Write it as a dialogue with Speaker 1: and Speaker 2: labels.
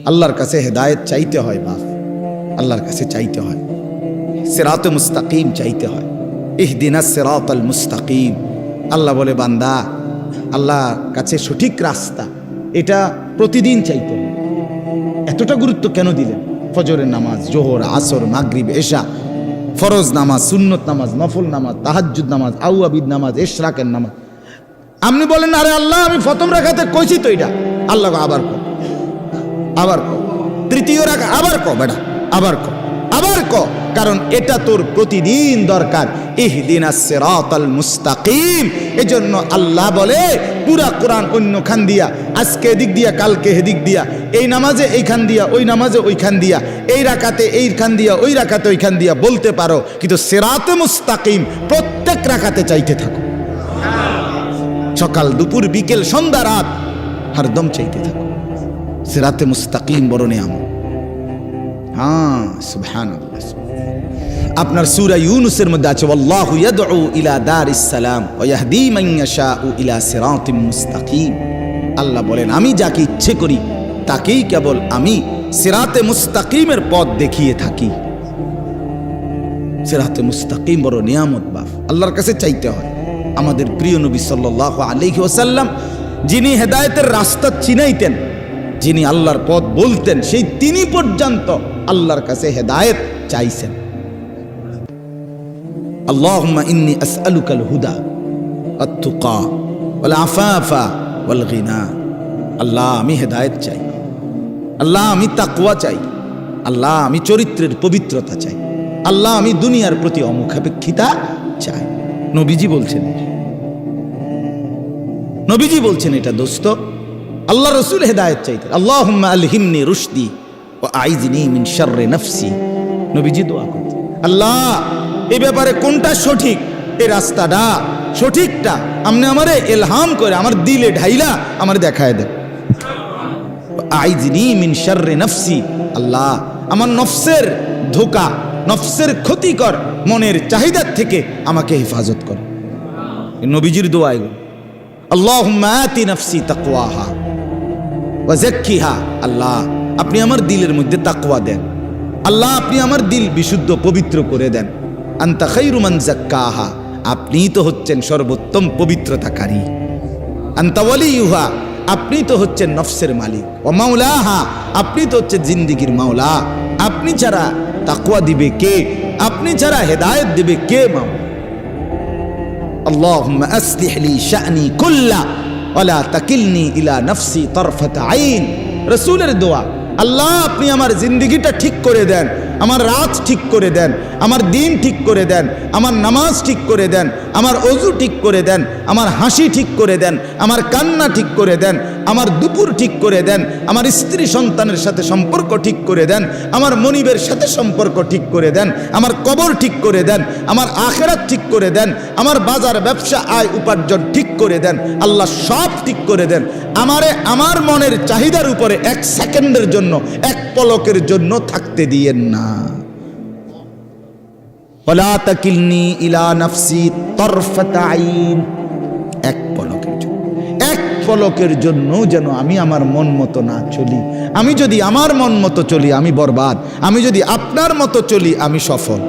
Speaker 1: আল্লাহর কাছে হেদায়েত চাইতে হয় বাপ, আল্লাহর কাছে চাইতে হয়, সিরাতে মুস্তাকিম চাইতে হয়। ইহদিনাস সিরাতাল মুস্তাকিম। আল্লাহ বলে বান্দা, আল্লাহর কাছে সঠিক রাস্তা এটা প্রতিদিন চাইতে হয়। এতটা গুরুত্ব কেন দিলেন? ফজরের নামাজ, জোহর, আসর, মাগরিব, এশা, ফরজ নামাজ, সুন্নত নামাজ, নফল নামাজ, তাহাজ্জুদ নামাজ, আউয়াবিদ নামাজ, ইশরাকের নামাজ। আপনি বলেন আরে আল্লাহ আমি প্রথম রাকাতে কইছি তো এটা। আল্লাহ আবার কো, আবার কো, তৃতীয় রাকাত আবার কো বেটা, আবার কো, আবার কো, কারণ এটা তোর প্রতিদিন দরকার। ইহদিনাস সিরাতাল মুস্তাকিম। এজন্য আল্লাহ বলে পুরা কোরআন অন্য খান দিয়া, আজকে এদিক দিয়া, কালকে এদিক দিয়া, এই নামাজে এইখান দিয়া, ওই নামাজে ওইখান দিয়া, এই রাকাতে এইখান দিয়া, ওই রাকাতে ওইখান দিয়া বলতে পারো, কিন্তু সিরাতে মুস্তাকিম প্রত্যেক রাকাতে চাইতে থাকো। সকাল, দুপুর, বিকেল, সন্ধ্যা, রাত হরদম চাইতে থাকো। সিরাতে মুস্তাকিম বড় নিয়ামত। হ্যাঁ, সুবহানাল্লাহ। আপনার সূরা ইউনূসের মধ্যে আছে ওয়াল্লাহু ইয়াদউ ইলা দারিস সালাম ওয়া ইয়াহদি মান ইয়াশাউ ইলা সিরাতিম মুস্তাকিম। আল্লাহ বলেন আমি যাকে ইচ্ছে করি তাকেই কেবল আমি সিরাতে মুস্তাকিমের পথ দেখিয়ে থাকি। সিরাতে মুস্তাকিম বড় নিয়ামত বাপ, আল্লাহর কাছে চাইতে হয়। আমাদের প্রিয় নবী সাল্লাল্লাহু আলাইহি ওয়াসাল্লাম যিনি হেদায়েতের রাস্তা চিনাইতেন, যিনি আল্লাহর পথ বলতেন, সেই তিনি পর্যন্ত আল্লাহর কাছে হেদায়েত চাইছেন। আল্লাহুম্মা ইন্নী আসআলুকাল হুদা ওয়াত তুকা ওয়াল আফাফা ওয়াল গিনা। আল্লাহ আমি হেদায়েত চাই, আল্লাহ আমি তাকওয়া চাই, আল্লাহ আমি চরিত্রের পবিত্রতা চাই, আল্লাহ আমি দুনিয়ার প্রতি অমুখাপেক্ষিতা চাই। নবীজি বলছেন, নবীজি বলছেন এটা দোস্ত। আল্লাহ রাসূল হেদায়েত চাইতেন। আল্লাহুম্মা আলহিমনি রুশদি ওয়া আইযনি মিন শাররি নাফসি। নবীজি দোয়া করতেন, আল্লাহ এই ব্যাপারে কোনটা সঠিক, এই রাস্তাটা সঠিকটা আপনি আমারে ইলহাম করে আমার দিলে ঢাইলা আমার দেখায় দেন। আইযনি মিন শাররি নাফসি। আল্লাহ আমার নফসের ধোঁকা, নফসের ক্ষতিকর মনের চাহিদার থেকে আমাকে হেফাজত কর। নবীজির দোয়া এগুলো। আল্লাহুম্মা আতি নাফসি তাকওয়াহা ওয়া যাক্কিহা। আল্লাহ আপনি আমার দিলের মধ্যে তাকওয়া দেন, আল্লাহ আপনি আমার দিল বিশুদ্ধ পবিত্র করে দেন। আনতা খায়রু মান যাক্কাহা। আপনিই তো হচ্ছেন সর্বোত্তম পবিত্রতাকারী। আনতা ওয়ালিয়ুহা। আপনি তো হচ্ছেন নফসের মালিক। ওয়া মাওলাহা। আপনি তো হচ্ছেন জিন্দেগীর মাওলা। আপনি ছাড়া তাকওয়া দিবে কে? আপনি ছাড়া হেদায়েত দিবে কে? মাওলা আল্লাহুম্মা আসলিহ লি শা'নি কুল্লা ওয়া লা তাকিলনি ইলা নাফসি তারফাতা আইন। রাসূলের দোয়া, আল্লাহ আপনি আমার জিন্দেগিটা ঠিক করে দেন, আমার রাত ঠিক করে দেন, আমার দিন ঠিক করে দেন, আমার নামাজ ঠিক করে দেন, আমার ওযু ঠিক করে দেন, আমার হাসি ঠিক করে দেন, আমার কান্না ঠিক করে দেন, আমার দুপুর ঠিক করে দেন, আমার স্ত্রী সন্তানের সাথে সম্পর্ক ঠিক করে দেন, আমার মনিবের সাথে সম্পর্ক ঠিক করে দেন, আমার কবর ঠিক করে দেন, আমার আখিরাত ঠিক করে দেন, আমার বাজার ব্যবসা আয় উপার্জন ঠিক করে দেন। আল্লাহ সব ঠিক করে দেন। আমারে আমার মনের চাহিদার উপরে এক সেকেন্ডের জন্য, এক পলকের জন্য থাকতে দিয়েন না। ওয়ালা তাকিলনি ইলা নাফসি তারফাতা আইন। এক পলকের জন্য, এক পলকের জন্য যেন আমি আমার মন মতো না চলি। আমি যদি আমার মন মতো চলি আমি বরবাদ, আমি যদি আপনার মতো চলি আমি সফল।